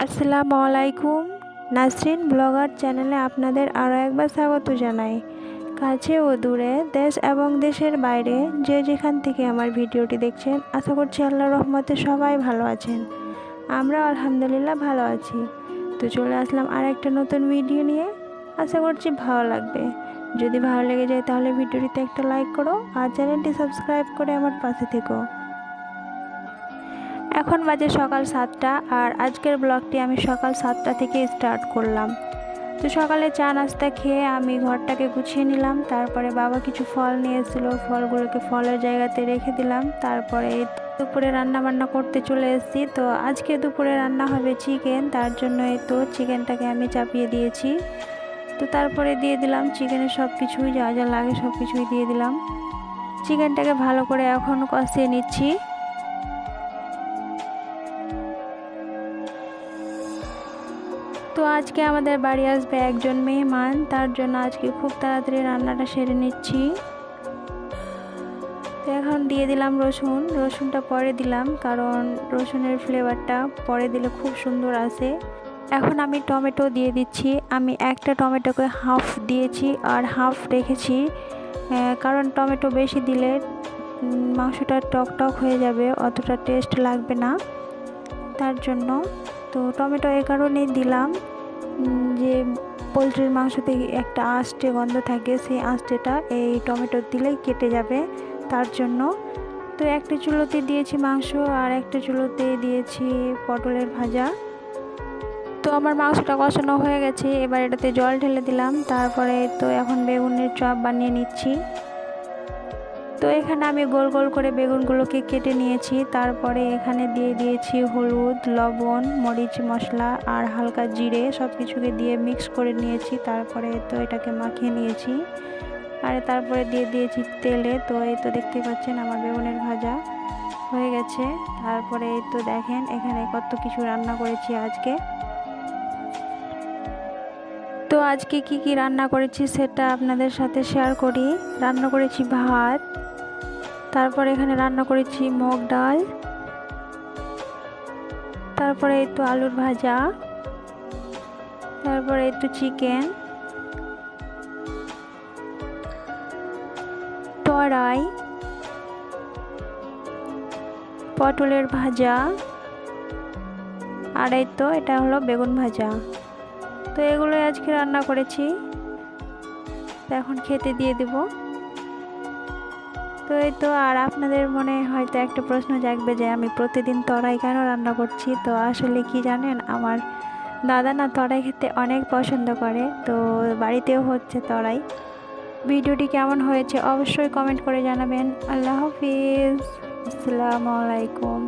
আসসালামু আলাইকুম। নাসরিন ব্লগার চ্যানেলে আপনাদের আরও একবার স্বাগত জানাই। কাছে ও দূরে, দেশ এবং দেশের বাইরে যে যেখান থেকে আমার ভিডিওটি দেখছেন, আশা করছি আল্লাহর রহমতে সবাই ভালো আছেন। আমরা আলহামদুলিল্লাহ ভালো আছি। তো চলে আসলাম আর একটা নতুন ভিডিও নিয়ে। আশা করছি ভালো লাগবে। যদি ভালো লেগে যায় তাহলে ভিডিওটিতে একটা লাইক করো আর চ্যানেলটি সাবস্ক্রাইব করে আমার পাশে থেকো। এখন বাজে সকাল 7টা আর আজকের ব্লগটি আমি সকাল 7টা থেকে স্টার্ট করলাম। তো সকালে চা নাস্তা খেয়ে আমি ঘরটাকে গুছিয়ে নিলাম। তারপরে বাবা কিছু ফল নিয়ে এসেছিলো, ফলগুলোকে ফলের জায়গাতে রেখে দিলাম। তারপরে দুপুরে রান্না বান্না করতে চলে এসেছি। তো আজকে দুপুরে রান্না হবে চিকেন, তার জন্য তো চিকেনটাকে আমি চাপিয়ে দিয়েছি। তো তারপরে দিয়ে দিলাম চিকেনের সব কিছুই যা যা লাগে সব কিছুই দিয়ে দিলাম। চিকেনটাকে ভালো করে এখন কষিয়ে নিচ্ছি। তো আজকে আমাদের বাড়ি আসবে একজন মেহমান, তার জন্য আজকে খুব তাড়াতাড়ি রান্নাটা সেরে নিচ্ছি। তো এখন দিয়ে দিলাম রসুনটা পরে দিলাম, কারণ রসুনের ফ্লেভারটা পরে দিলে খুব সুন্দর আসে। এখন আমি টমেটো দিয়ে দিচ্ছি। আমি একটা টমেটোকে হাফ দিয়েছি আর হাফ রেখেছি, কারণ টমেটো বেশি দিলে মাংসটা টক টক হয়ে যাবে, অতটা টেস্ট লাগবে না, তার জন্য। তো টমেটো এই কারণেই দিলাম যে পোলট্রির মাংসতে একটা আঁশটে গন্ধ থাকে, সেই আঁশটেটা এই টমেটো দিলে কেটে যাবে, তার জন্য। তো একটা চুলোতে দিয়েছি মাংস আর একটা চুলোতে দিয়েছি পটলের ভাজা। তো আমার মাংসটা কষানো হয়ে গেছে, এবার এটাতে জল ঢেলে দিলাম। তারপরে তো এখন বেগুনের চপ বানিয়ে নিচ্ছি। তো এখানে আমি গোল গোল করে বেগুনগুলোকে কেটে নিয়েছি। তারপরে এখানে দিয়ে দিয়েছি হলুদ, লবণ, মরিচ মশলা আর হালকা জিরে, সব কিছুকে দিয়ে মিক্স করে নিয়েছি। তারপরে তো এটাকে মাখিয়ে নিয়েছি আর তারপরে দিয়ে দিয়েছি তেলে। তো এই তো দেখতে পাচ্ছেন আমার বেগুনের ভাজা হয়ে গেছে। তারপরে এই তো দেখেন এখানে কত কিছু রান্না করেছি আজকে। তো আজকে কি রান্না করেছি সেটা আপনাদের সাথে শেয়ার করি। রান্না করেছি ভাত, তারপরে এখানে রান্না করেছি মুগ ডাল, তারপরে এই তো আলুর ভাজা, তারপরে এই তো চিকেন, তরাই, পটলের ভাজা আর এই তো এটা হলো বেগুন ভাজা। তো এগুলোই আজকে রান্না করেছি। তো এখন খেতে দিয়ে দেব। তো এই তো আর আপনাদের মনে হয়তো একটা প্রশ্ন জাগবে যে আমি প্রতিদিন তরাই কেন রান্না করছি। তো আসলে কি জানেন, আমার দাদা না তরাই খেতে অনেক পছন্দ করে, তো বাড়িতেও হচ্ছে তরাই। ভিডিওটি কেমন হয়েছে অবশ্যই কমেন্ট করে জানাবেন। আল্লাহ হাফিজ, আসসালামু আলাইকুম।